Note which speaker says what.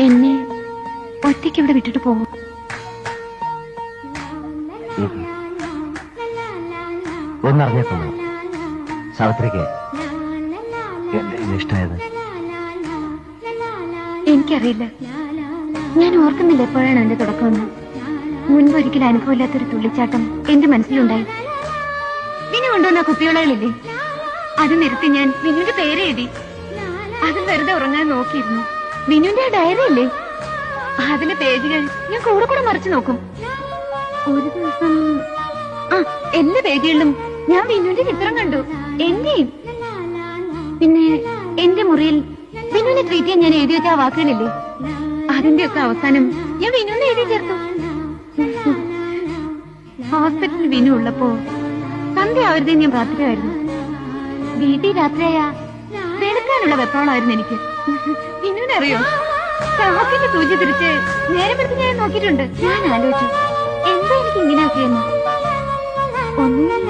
Speaker 1: എന്നെ ഒറ്റയ്ക്ക് ഇവിടെ വിട്ടിട്ട് പോകും.
Speaker 2: ഒന്നറിഞ്ഞേക്കുന്നു സാവിത്രിക്ക് ഇഷ്ടമായത്.
Speaker 1: എനിക്കറിയില്ല, ഞാൻ ഓർക്കുന്നില്ല എപ്പോഴാണ് എന്റെ തുടക്കമെന്ന്. മുൻപൊരിക്കലും അനുഭവമില്ലാത്തൊരു തുള്ളിച്ചാട്ടം എന്റെ മനസ്സിലുണ്ടായി. വിനു കൊണ്ടുവന്ന കുപ്പിയോളകളില്ലേ, അത് നിർത്തി ഞാൻ വിനുവിന്റെ പേര് എഴുതി. അത് വെറുതെ ഉറങ്ങാൻ നോക്കിയിരുന്നു. വിനുവിന്റെ ആ ഡയറി അല്ലേ, അതിലെ പേജുകൾ ഞാൻ കൂടെ കൂടെ മറിച്ചു നോക്കും. ഒരു ദിവസം എല്ലാ പേജുകളിലും ഞാൻ വിനുവിന്റെ ചിത്രം കണ്ടു, എന്റെയും. പിന്നെ എന്റെ മുറിയിൽ വിനുവിനെ ട്രീറ്റ് ചെയ്യാൻ ഞാൻ എഴുതി വെച്ച ആ വാക്കുകളില്ലേ, അതിന്റെ ഒക്കെ അവസാനം ഞാൻ വിനുവിനെ എഴുതി ചേർത്തു. ഹോസ്പിറ്റലിൽ വിനു ഉള്ളപ്പോ സന്ധ്യ ആവരുതേ ഞാൻ പ്രാർത്ഥനയായിരുന്നു. വീട്ടിൽ രാത്രിയായ വെളുക്കാനുള്ള വെപ്രോളായിരുന്നു എനിക്ക്. വിനുവിനറിയോ, ക്ലാസിന്റെ സൂചി തിരിച്ച് നേരപ്പെടുത്തി ഞാൻ നോക്കിയിട്ടുണ്ട്. ഞാൻ ആലോചിച്ചു, എന്താ എനിക്ക് ഇങ്ങനെയൊക്കെയെന്ന്. ഒന്നും